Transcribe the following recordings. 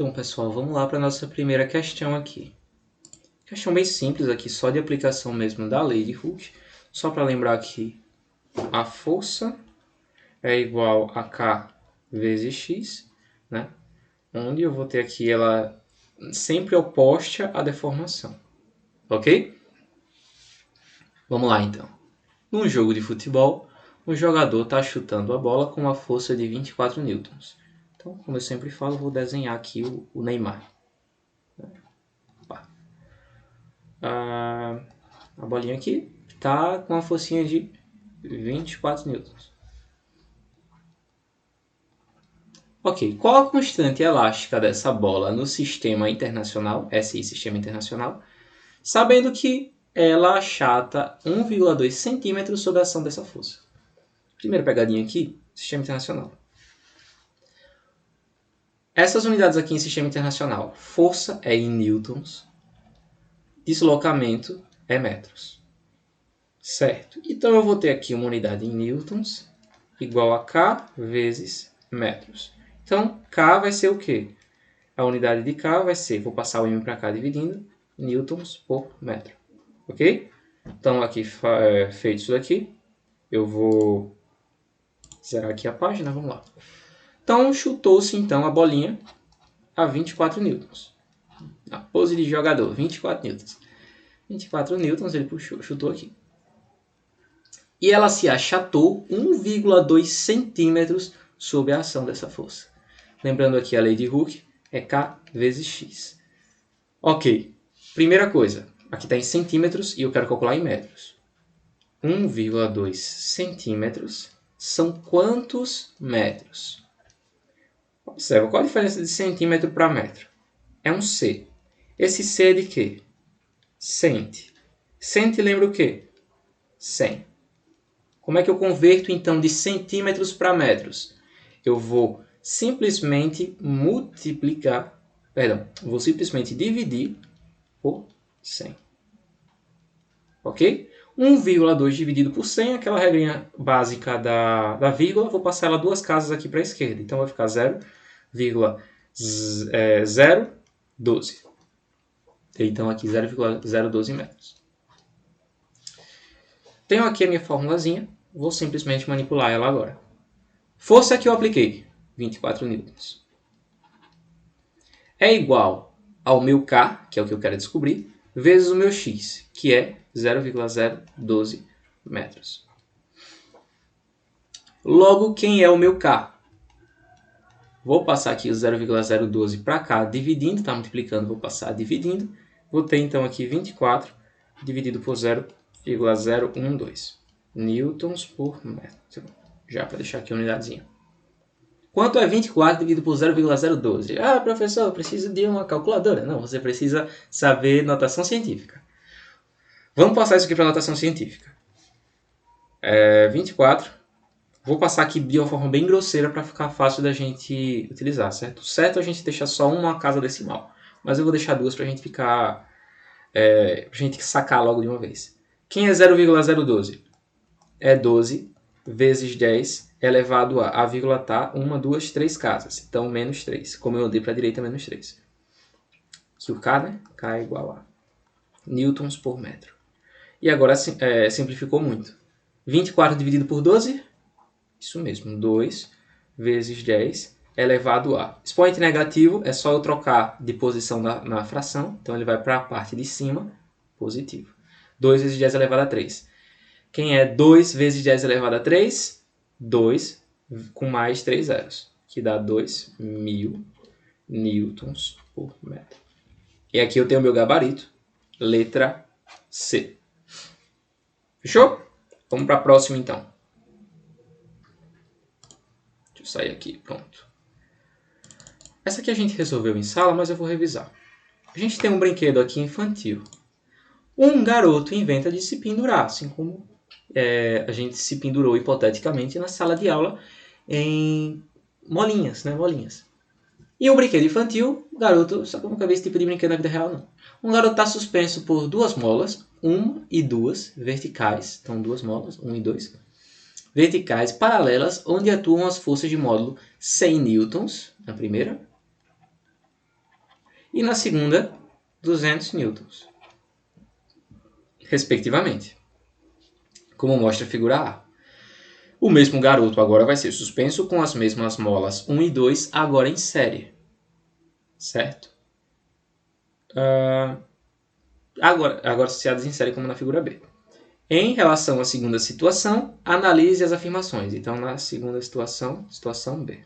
Então, pessoal, vamos lá para a nossa primeira questão aqui. Questão bem simples aqui, só de aplicação mesmo da lei de Hooke. Só para lembrar que a força é igual a K vezes X, né? Onde eu vou ter aqui ela sempre oposta à deformação. Ok? Vamos lá, então. Num jogo de futebol, o jogador está chutando a bola com uma força de 24 newtons. Então, como eu sempre falo, vou desenhar aqui o Neymar. A bolinha aqui está com uma forcinha de 24 newtons. Ok, qual a constante elástica dessa bola no sistema internacional, SI Sistema Internacional, sabendo que ela achata 1,2 cm sob a ação dessa força? Primeira pegadinha aqui, Sistema Internacional. Essas unidades aqui em Sistema Internacional, força é em newtons, deslocamento é metros. Certo, então eu vou ter aqui uma unidade em newtons igual a K vezes metros. Então, K vai ser o quê? A unidade de K vai ser, vou passar o M para cá dividindo, newtons por metro. Ok? Então, aqui feito isso daqui, eu vou zerar aqui a página, vamos lá. Então, chutou-se então a bolinha a 24 newtons. A pose de jogador, 24 newtons. 24 newtons ele chutou aqui. E ela se achatou 1,2 centímetros sob a ação dessa força. Lembrando aqui a lei de Hooke, é K vezes X. Ok, primeira coisa, aqui está em centímetros e eu quero calcular em metros. 1,2 centímetros são quantos metros? Observa, qual a diferença de centímetro para metro? É um C. Esse C é de quê? Cent. Cent lembra o quê? 100. Como é que eu converto então de centímetros para metros? Eu vou simplesmente vou simplesmente dividir por 100. Ok? 1,2 dividido por 100, aquela regrinha básica da vírgula, vou passar ela duas casas aqui para a esquerda. Então vai ficar 0,012. Então aqui 0,012 metros. Tenho aqui a minha formulazinha, vou simplesmente manipular ela agora. Força que eu apliquei, 24 newtons. É igual ao meu K, que é o que eu quero descobrir, vezes o meu X, que é 0,012 metros. Logo, quem é o meu K? Vou passar aqui o 0,012 para cá, dividindo, está multiplicando, vou passar dividindo. Vou ter então aqui 24 dividido por 0,012 newtons por metro. Já para deixar aqui a unidadezinha. Quanto é 24 dividido por 0,012? Ah, professor, eu preciso de uma calculadora. Não, você precisa saber notação científica. Vamos passar isso aqui para notação científica. 24. Vou passar aqui de uma forma bem grosseira para ficar fácil da gente utilizar, certo? Certo a gente deixar só uma casa decimal. Mas eu vou deixar duas para a gente ficar... pra gente sacar logo de uma vez. Quem é 0,012? É 12 vezes 10 elevado a vírgula tá 1, 2, 3 casas. Então, menos 3. Como eu andei para a direita, menos 3. Aqui o K, né? K é igual a newtons por metro. E agora simplificou muito. 24 dividido por 12? Isso mesmo, 2 vezes 10 elevado a. Expoente negativo é só eu trocar de posição na fração. Então, ele vai para a parte de cima, positivo. 2 vezes 10 elevado a 3. Quem é 2 vezes 10 elevado a 3? 2 com mais 3 zeros, que dá 2.000 newtons por metro. E aqui eu tenho o meu gabarito, letra C. Fechou? Vamos para a próxima então. Deixa eu sair aqui, pronto. Essa aqui a gente resolveu em sala, mas eu vou revisar. A gente tem um brinquedo aqui infantil. Um garoto inventa de se pendurar, assim como a gente se pendurou hipoteticamente na sala de aula em molinhas, né? Molinhas. E um brinquedo infantil, o garoto, só que eu nunca vi esse tipo de brinquedo na vida real, não. Um garoto está suspenso por duas molas, 1 e 2 verticais, então duas molas, 1 e 2, verticais paralelas, onde atuam as forças de módulo 100 newtons, na primeira, e na segunda 200 newtons, respectivamente, como mostra a figura A. O mesmo garoto agora vai ser suspenso com as mesmas molas 1 e 2, agora em série. Certo? Agora associadas em série como na figura B. Em relação à segunda situação, analise as afirmações. Então, na segunda situação, situação B.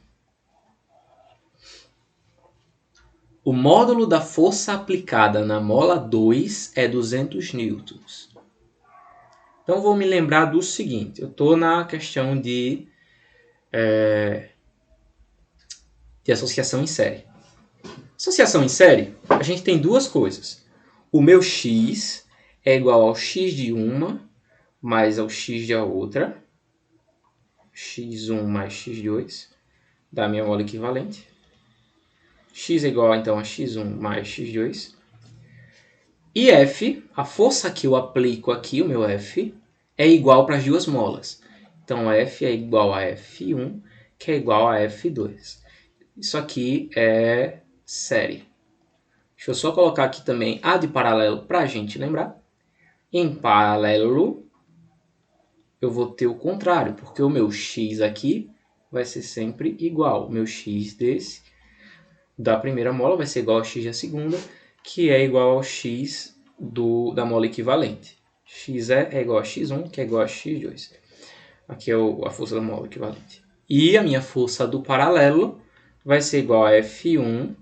O módulo da força aplicada na mola 2 é 200 newtons. Então, vou me lembrar do seguinte. Eu estou na questão de associação em série. Associação em série, a gente tem duas coisas. O meu x é igual ao x de uma mais ao x da outra. x1 mais x2 da minha mola equivalente. X é igual então a x1 mais x2. E F, a força que eu aplico aqui, o meu F, é igual para as duas molas. Então F é igual a F1, que é igual a F2. Isso aqui é série. Deixa eu só colocar aqui também a de paralelo para a gente lembrar. Em paralelo, eu vou ter o contrário, porque o meu x aqui vai ser sempre igual. O meu x desse, da primeira mola, vai ser igual ao x da segunda, que é igual ao x da mola equivalente. X é igual a x1, que é igual a x2. Aqui é a força da mola equivalente. E a minha força do paralelo vai ser igual a F1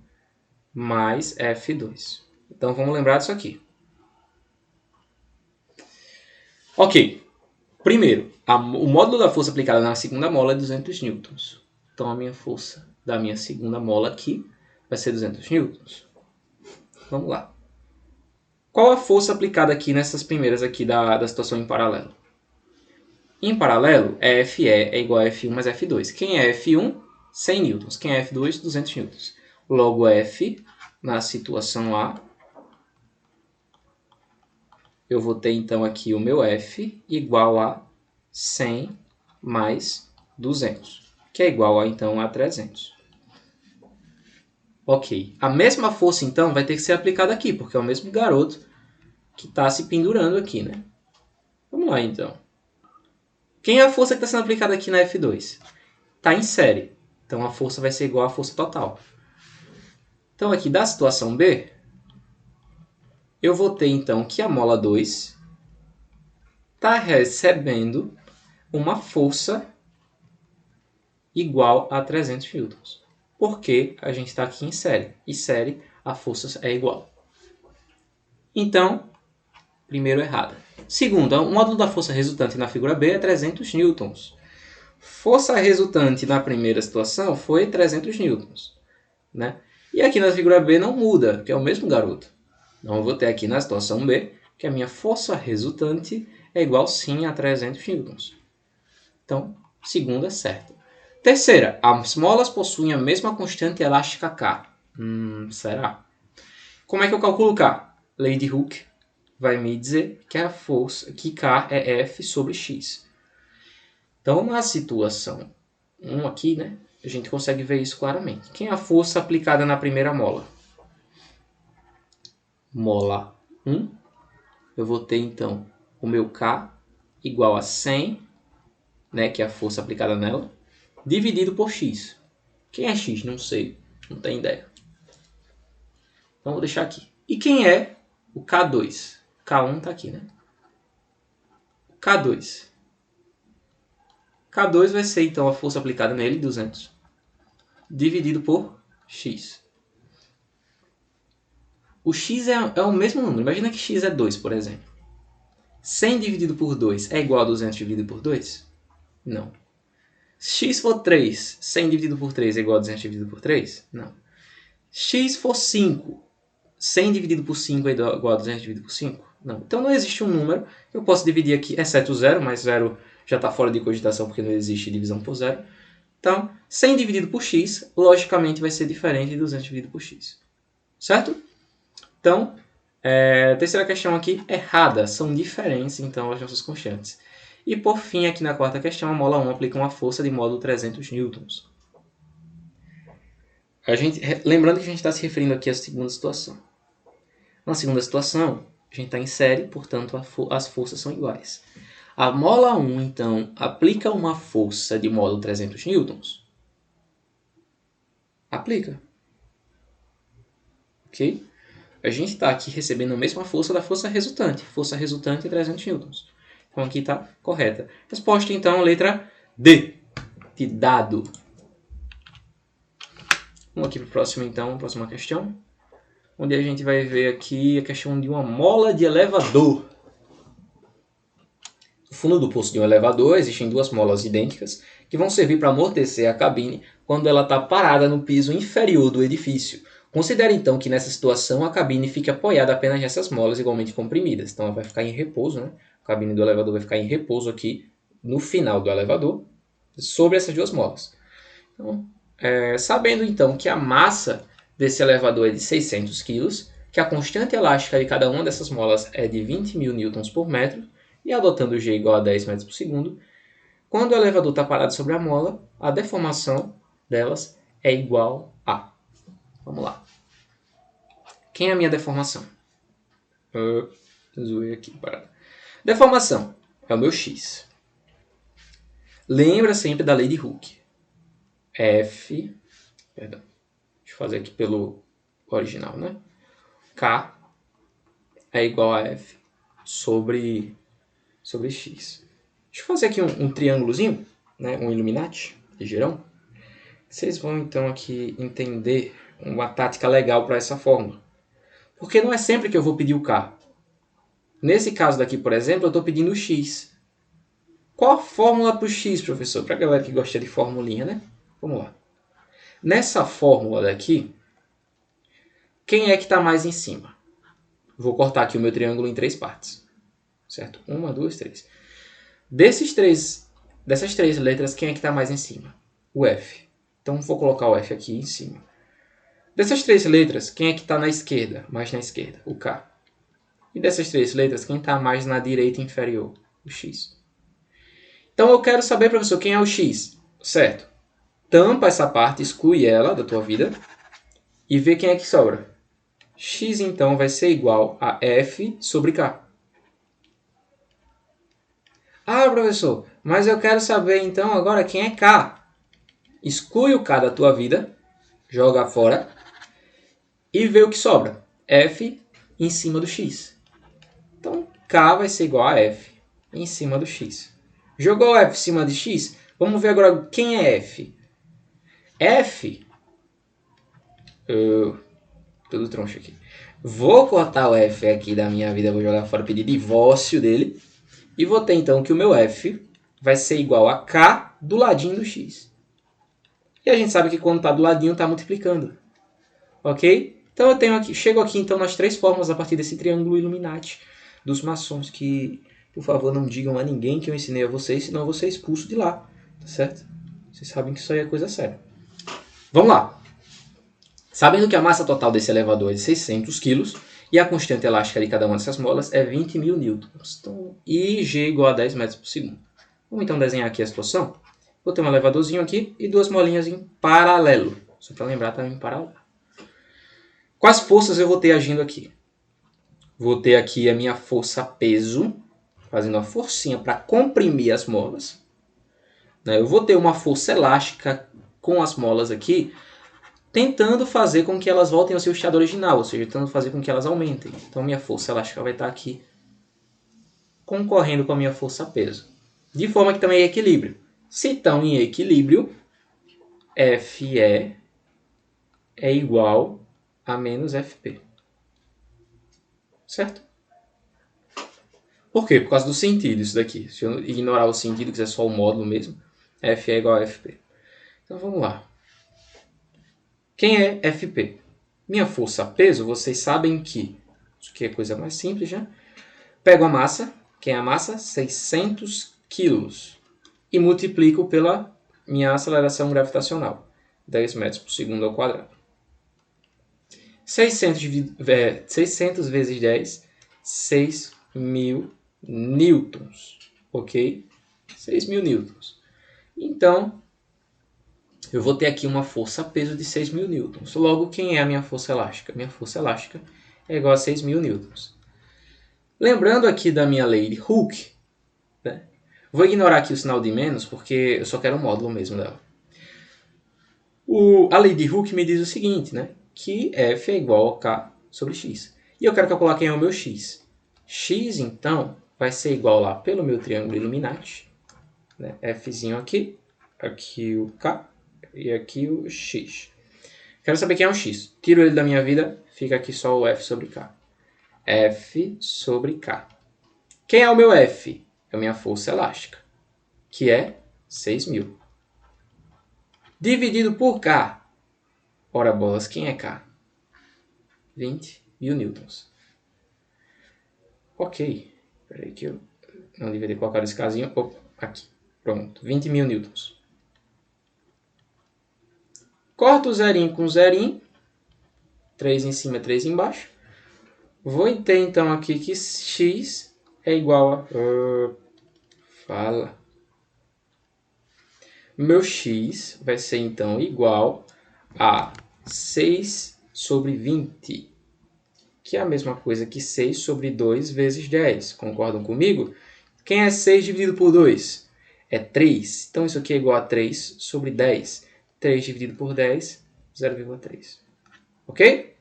mais F2. Então, vamos lembrar disso aqui. Ok. Primeiro, o módulo da força aplicada na segunda mola é 200 newtons. Então, a minha força da minha segunda mola aqui vai ser 200 newtons. Vamos lá. Qual a força aplicada aqui nessas primeiras aqui da situação em paralelo? Em paralelo, FE é igual a F1 mais F2. Quem é F1? 100 newtons. Quem é F2? 200 newtons. Logo, F, na situação A, eu vou ter então aqui o meu F igual a 100 mais 200, que é igual então a 300. Ok. A mesma força então vai ter que ser aplicada aqui, porque é o mesmo garoto que está se pendurando aqui, né? Vamos lá então. Quem é a força que está sendo aplicada aqui na F2? Está em série. Então a força vai ser igual à força total. Então aqui da situação B, eu vou ter então que a mola 2 está recebendo uma força igual a 300 newtons. Porque a gente está aqui em série. E série, a força é igual. Então, primeiro errada. Segundo, o módulo da força resultante na figura B é 300 newtons. Força resultante na primeira situação foi 300 newtons. Né? E aqui na figura B não muda, que é o mesmo garoto. Então eu vou ter aqui na situação B que a minha força resultante é igual sim a 300 newtons. Então, segunda certa. Terceira, as molas possuem a mesma constante elástica K. Será? Como é que eu calculo K? Lei de Hooke vai me dizer que a força, que K é F sobre X. Então, na situação 1 aqui, né, a gente consegue ver isso claramente. Quem é a força aplicada na primeira mola? Mola 1. Eu vou ter, então, o meu K igual a 100, né, que é a força aplicada nela, dividido por X. Quem é X? Não sei. Não tenho ideia. Então, vou deixar aqui. E quem é o K2? K1 está aqui, né? K2. K2 vai ser, então, a força aplicada nele, 200, dividido por X. O X é o mesmo número. Imagina que X é 2, por exemplo. 100 dividido por 2 é igual a 200 dividido por 2? Não. Se X for 3, 100 dividido por 3 é igual a 200 dividido por 3? Não. X for 5, 100 dividido por 5 é igual a 200 dividido por 5? Não. Então não existe um número que eu posso dividir aqui, exceto 0, mas 0 já está fora de cogitação porque não existe divisão por 0. Então, 100 dividido por x, logicamente vai ser diferente de 200 dividido por x. Certo? Então, a terceira questão aqui, errada. São diferentes, então, as nossas constantes. E, por fim, aqui na quarta questão, a mola 1 aplica uma força de módulo 300 newtons. lembrando que a gente está se referindo aqui à segunda situação. Na segunda situação, a gente está em série, portanto as forças são iguais. A mola 1, então, aplica uma força de módulo 300 newtons? Aplica. Ok? A gente está aqui recebendo a mesma força da força resultante. Força resultante é 300 newtons. Então aqui está correta. Resposta, então, letra D, de dado. Vamos aqui para o próximo, então, próxima questão. Onde a gente vai ver aqui a questão de uma mola de elevador. No fundo do poço de um elevador existem duas molas idênticas que vão servir para amortecer a cabine quando ela está parada no piso inferior do edifício. Considere então que nessa situação a cabine fique apoiada apenas nessas molas igualmente comprimidas. Então ela vai ficar em repouso, né? A cabine do elevador vai ficar em repouso aqui no final do elevador sobre essas duas molas. Então, sabendo então que a massa desse elevador é de 600 kg, que a constante elástica de cada uma dessas molas é de 20.000 newtons por metro, e adotando G igual a 10 metros por segundo, quando o elevador está parado sobre a mola, a deformação delas é igual a... Vamos lá. Quem é a minha deformação? Zoei aqui, parado. Deformação é o meu x. Lembra sempre da lei de Hooke. Perdão. Deixa eu fazer aqui pelo original, né? K é igual a F sobre x. Deixa eu fazer aqui um triângulozinho, né? Um Illuminati, ligeirão. Vocês vão então aqui entender uma tática legal para essa fórmula. Porque não é sempre que eu vou pedir o K. Nesse caso daqui, por exemplo, eu estou pedindo o X. Qual a fórmula para o X, professor? Para a galera que gosta de formulinha, né? Vamos lá. Nessa fórmula daqui, quem é que está mais em cima? Vou cortar aqui o meu triângulo em 3 partes. Certo? 1, 2, 3. Dessas três letras, quem é que está mais em cima? O F. Então, vou colocar o F aqui em cima. Dessas 3 letras, quem é que está na esquerda? Mais na esquerda? O K. E dessas 3 letras, quem está mais na direita inferior? O X. Então, eu quero saber, professor, quem é o X? Certo. Tampa essa parte, exclui ela da tua vida e vê quem é que sobra. X, então, vai ser igual a F sobre K. Ah, professor, mas eu quero saber, então, agora quem é K. Exclui o K da tua vida, joga fora e vê o que sobra. F em cima do X. Então, K vai ser igual a F em cima do X. Jogou F em cima de X? Vamos ver agora quem é F. F... tudo troncho aqui. Vou cortar o F aqui da minha vida, vou jogar fora, pedir divórcio dele. E vou ter então que o meu F vai ser igual a K do ladinho do X. E a gente sabe que quando está do ladinho está multiplicando. Ok? Então eu tenho aqui, chego aqui então nas 3 fórmulas a partir desse triângulo Illuminati dos maçons que, por favor, não digam a ninguém que eu ensinei a vocês, senão eu vou ser expulso de lá. Tá certo? Vocês sabem que isso aí é coisa séria. Vamos lá. Sabendo que a massa total desse elevador é de 600 kg e a constante elástica de cada uma dessas molas é 20.000 newtons. Então, I G igual a 10 metros por segundo. Vamos então desenhar aqui a situação. Vou ter um elevadorzinho aqui e 2 molinhas em paralelo. Só para lembrar, tá em paralelo. Quais forças eu vou ter agindo aqui? Vou ter aqui a minha força peso, fazendo uma forcinha para comprimir as molas. Eu vou ter uma força elástica com as molas aqui, tentando fazer com que elas voltem ao seu estado original, ou seja, tentando fazer com que elas aumentem. Então, minha força elástica vai estar aqui concorrendo com a minha força peso. De forma que também é equilíbrio. Se estão em equilíbrio, FE é igual a menos FP. Certo? Por quê? Por causa do sentido, isso daqui. Se eu ignorar o sentido, quiser só o módulo mesmo, F é igual a FP. Então, vamos lá. Quem é FP? Minha força peso, vocês sabem que... Isso aqui é coisa mais simples já. Pego a massa. Quem é a massa? 600 quilos. E multiplico pela minha aceleração gravitacional. 10 metros por segundo ao quadrado. 600 vezes 10, 6.000 newtons. Ok? 6.000 newtons. Então, eu vou ter aqui uma força-peso de 6.000 newtons. Logo, quem é a minha força elástica? Minha força elástica é igual a 6.000 newtons. Lembrando aqui da minha lei de Hooke, né? Vou ignorar aqui o sinal de menos, porque eu só quero o módulo mesmo dela. A lei de Hooke me diz o seguinte, né? Que F é igual a K sobre X. E eu quero calcular quem é o meu X. X, então, vai ser igual lá pelo meu triângulo Illuminati, né? Fzinho aqui, aqui o K e aqui o X. Quero saber quem é o X. Tiro ele da minha vida, fica aqui só o F sobre K. F sobre K. Quem é o meu F? É a minha força elástica, que é 6.000. Dividido por K. Ora bolas, quem é K? 20.000 newtons. Ok. Espera aí que eu não devia ter colocado esse casinho. Opa, aqui. Pronto. 20.000 newtons. Corto o zerinho com o zerinho. 3 em cima, 3 embaixo. Vou ter então aqui que X é igual a... Fala. Meu X vai ser então igual a 6 sobre 20. Que é a mesma coisa que 6 sobre 2 vezes 10. Concordam comigo? Quem é 6 dividido por 2? É 3. Então isso aqui é igual a 3 sobre 10. 3 dividido por 10, 0,3. Ok?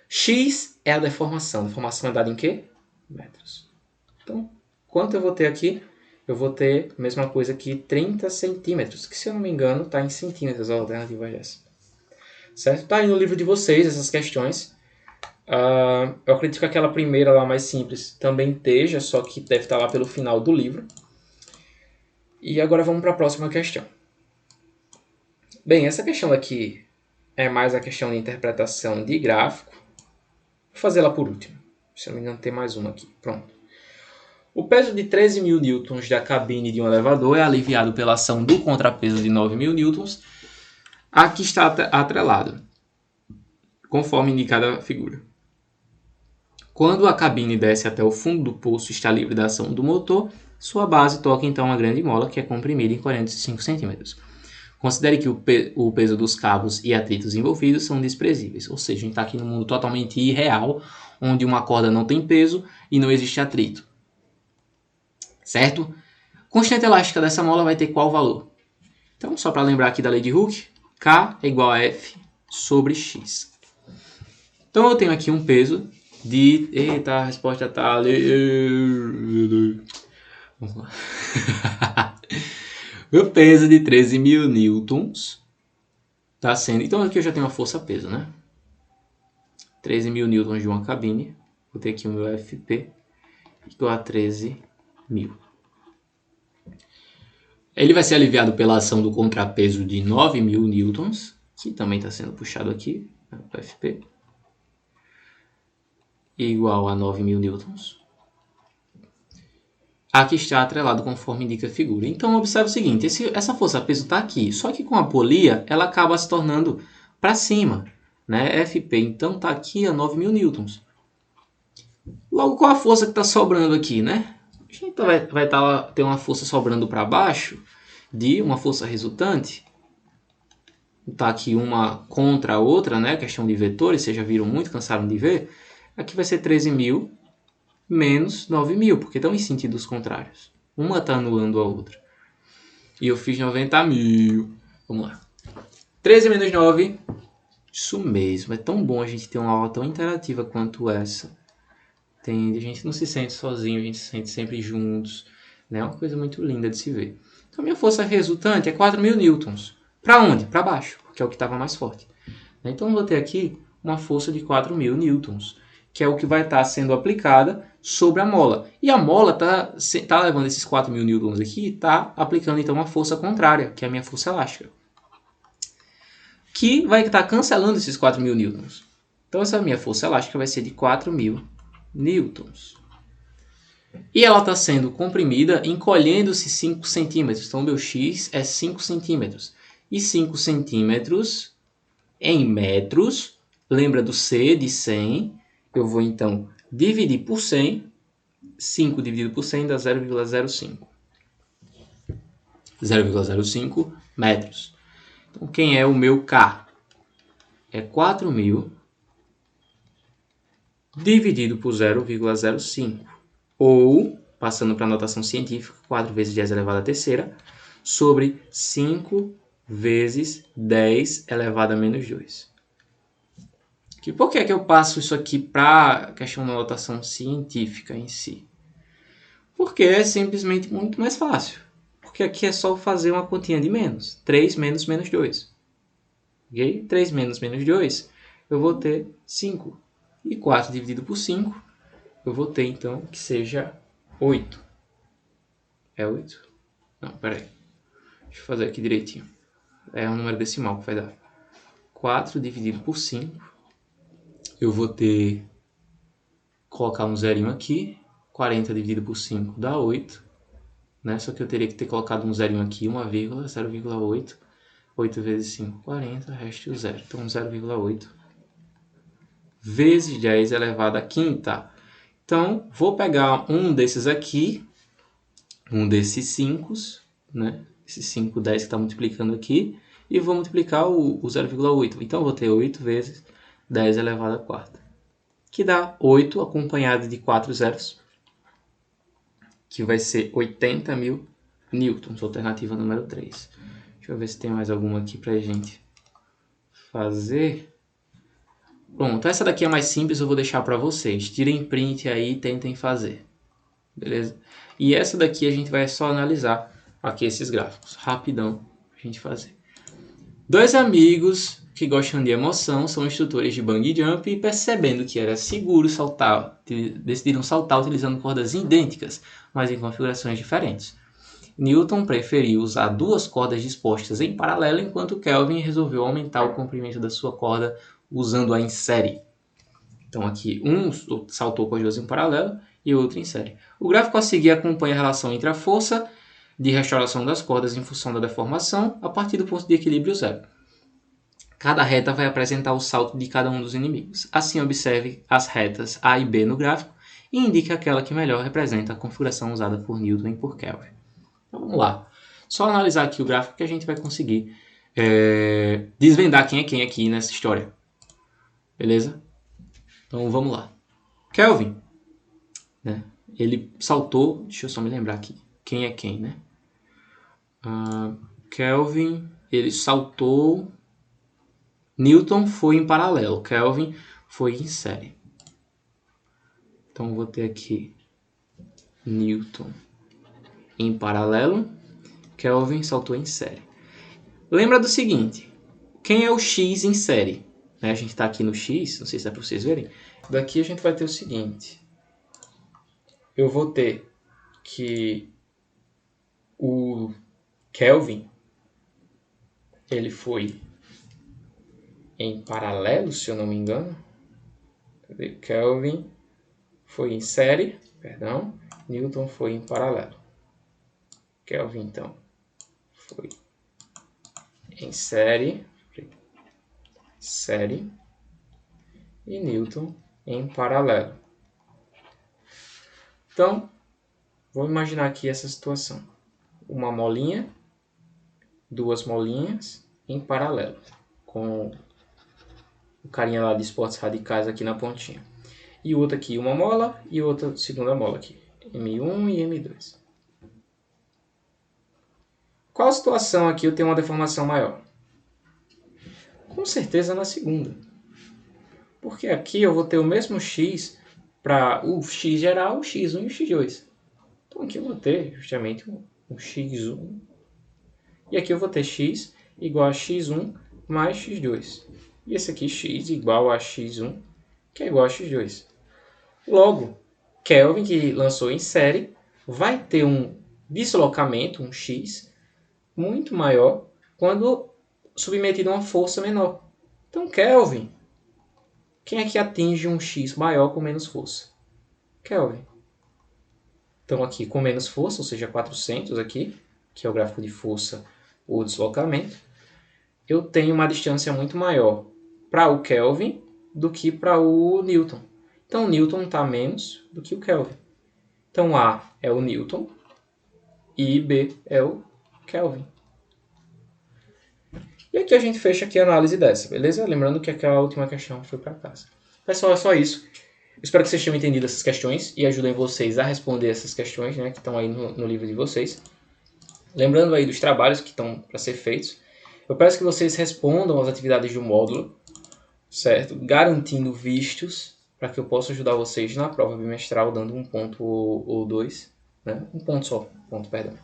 X é a deformação. Deformação é dada em quê? Metros. Então, quanto eu vou ter aqui? Eu vou ter a mesma coisa que 30 centímetros, que se eu não me engano está em centímetros a alternativa dessa. Certo? Está aí no livro de vocês essas questões. Eu acredito que aquela primeira lá mais simples também esteja, só que deve estar lá pelo final do livro. E agora vamos para a próxima questão. Bem, essa questão aqui é mais a questão de interpretação de gráfico. Vou fazer ela por último. Se eu não me engano tem mais uma aqui. Pronto. O peso de 13.000 newtons da cabine de um elevador é aliviado pela ação do contrapeso de 9.000 newtons. Aqui está atrelado, conforme indicada a figura. Quando a cabine desce até o fundo do poço e está livre da ação do motor, sua base toca então uma grande mola que é comprimida em 45 cm. Considere que o peso dos cabos e atritos envolvidos são desprezíveis, ou seja, a gente está aqui num mundo totalmente irreal, onde uma corda não tem peso e não existe atrito. Certo? Constante elástica dessa mola vai ter qual valor? Então, só para lembrar aqui da lei de Hooke, K é igual a F sobre X. Então, eu tenho aqui um peso de... Eita, a resposta está ali. Vamos lá. Meu peso de 13.000 newtons está sendo... Então, aqui eu já tenho uma força-peso, né? 13.000 newtons de uma cabine. Vou ter aqui o meu FP igual a 13.000. Ele vai ser aliviado pela ação do contrapeso de 9.000 newtons, que também está sendo puxado aqui, né, o FP, igual a 9.000 newtons. Aqui está atrelado conforme indica a figura. Então, observe o seguinte, essa força-peso está aqui, só que com a polia, ela acaba se tornando para cima, né? FP, então, está aqui a 9.000 newtons. Logo, qual a força que está sobrando aqui, né? A gente vai ter uma força sobrando para baixo, de uma força resultante. Está aqui uma contra a outra, né? Questão de vetores, vocês já viram muito, cansaram de ver. Aqui vai ser 13.000 menos 9.000, porque estão em sentidos contrários. Uma está anulando a outra. E eu fiz 90.000. Vamos lá. 13 menos 9. Isso mesmo. É tão bom a gente ter uma aula tão interativa quanto essa. A gente não se sente sozinho, a gente se sente sempre juntos. É uma coisa muito linda de se ver. Então, a minha força resultante é 4.000 newtons. Para onde? Para baixo, que é o que estava mais forte. Então, eu vou ter aqui uma força de 4.000 newtons, que é o que vai estar sendo aplicada sobre a mola. E a mola está levando esses 4.000 newtons aqui e está aplicando, então, uma força contrária, que é a minha força elástica, que vai estar cancelando esses 4.000 newtons. Então, essa minha força elástica vai ser de 4.000 newtons. E ela está sendo comprimida encolhendo-se 5 centímetros. Então, o meu X é 5 centímetros. E 5 centímetros em metros, lembra do C de 100, eu vou então dividir por 100. 5 dividido por 100 dá 0,05. 0,05 metros. Então, quem é o meu K? É 4.000 dividido por 0,05. Ou, passando para a notação científica, 4 vezes 10 elevado à terceira, sobre 5 vezes 10 elevado a menos 2. E por que é que eu passo isso aqui para a questão da notação científica em si? Porque é simplesmente muito mais fácil. Porque aqui é só fazer uma continha de menos. 3 menos menos 2. Ok? 3 menos menos 2, eu vou ter 5. E 4 dividido por 5, eu vou ter então que seja 8. É 8? Não, peraí. Deixa eu fazer aqui direitinho. É um número decimal que vai dar. 4 dividido por 5. Eu vou ter... colocar um zerinho aqui. 40 dividido por 5 dá 8. Né? Só que eu teria que ter colocado um zerinho aqui, uma vírgula, 0,8. 8 vezes 5, 40, resta o zero. Então 0,8 vezes 10 elevado à quinta. Então, vou pegar um desses aqui, um desses 5, né? Esse 5, 10 que está multiplicando aqui, e vou multiplicar o 0,8. Então, vou ter 8 vezes 10 elevado à quarta, que dá 8 acompanhado de 4 zeros, que vai ser 80.000 newtons, alternativa número 3. Deixa eu ver se tem mais alguma aqui para a gente fazer. Pronto, essa daqui é mais simples, eu vou deixar para vocês. Tirem print aí e tentem fazer. Beleza? E essa daqui a gente vai só analisar aqui esses gráficos. Rapidão pra gente fazer. Dois amigos que gostam de emoção são instrutores de bungee jump e percebendo que era seguro saltar, decidiram saltar utilizando cordas idênticas, mas em configurações diferentes. Newton preferiu usar 2 cordas dispostas em paralelo, enquanto Kelvin resolveu aumentar o comprimento da sua corda usando-a em série. Então aqui um saltou com as duas em paralelo e o outro em série. O gráfico a seguir acompanha a relação entre a força de restauração das cordas em função da deformação a partir do ponto de equilíbrio zero. Cada reta vai apresentar o salto de cada um dos inimigos. Assim, observe as retas A e B no gráfico e indique aquela que melhor representa a configuração usada por Newton e por Kelvin. Então, vamos lá. Só analisar aqui o gráfico que a gente vai conseguir desvendar quem é quem aqui nessa história. Beleza? Então vamos lá. Kelvin, né? Ele saltou. Deixa eu só me lembrar aqui. Quem é quem, né? Kelvin, ele saltou. Newton foi em paralelo. Kelvin foi em série. Então vou ter aqui Newton em paralelo. Kelvin saltou em série. Lembra do seguinte. Quem é o X em série? A gente está aqui no X. Não sei se dá para vocês verem. Daqui a gente vai ter o seguinte. Eu vou ter que o Kelvin, ele foi em paralelo, se eu não me engano. Kelvin foi em série, perdão. Newton foi em paralelo. Kelvin, então, foi em série. E Newton em paralelo. Então, vou imaginar aqui essa situação. Uma molinha, 2 molinhas em paralelo, com o carinha lá de esportes radicais aqui na pontinha. E outra aqui, uma mola, e outra segunda mola aqui, M1 e M2. Qual situação aqui eu tenho uma deformação maior? Com certeza na segunda. Porque aqui eu vou ter o mesmo x para o x geral, o x1 e o x2. Então aqui eu vou ter justamente um x1. E aqui eu vou ter x igual a x1 mais x2. E esse aqui x igual a x1, que é igual a x2. Logo, Kelvin, que lançou em série, vai ter um deslocamento, um x, muito maior quando submetido a uma força menor. Então, Kelvin, quem é que atinge um x maior com menos força? Kelvin. Então, aqui com menos força, ou seja, 400 aqui, que é o gráfico de força ou deslocamento, eu tenho uma distância muito maior para o Kelvin do que para o Newton. Então, o Newton está menos do que o Kelvin. Então, A é o Newton e B é o Kelvin. E aqui a gente fecha aqui a análise dessa, beleza? Lembrando que aquela última questão foi para casa. Pessoal, é só isso. Espero que vocês tenham entendido essas questões e ajudem vocês a responder essas questões, né, que estão aí no livro de vocês. Lembrando aí dos trabalhos que estão para ser feitos. Eu peço que vocês respondam as atividades do módulo, certo? Garantindo vistos, para que eu possa ajudar vocês na prova bimestral, dando um ponto ou dois, né? Um ponto só, perdão.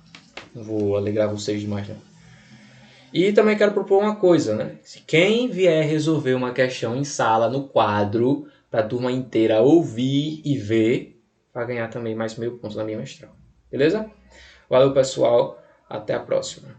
Não vou alegrar vocês demais, não. E também quero propor uma coisa, né? Se quem vier resolver uma questão em sala, no quadro, para a turma inteira ouvir e ver, vai ganhar também mais meio ponto na bimestral. Beleza? Valeu, pessoal. Até a próxima.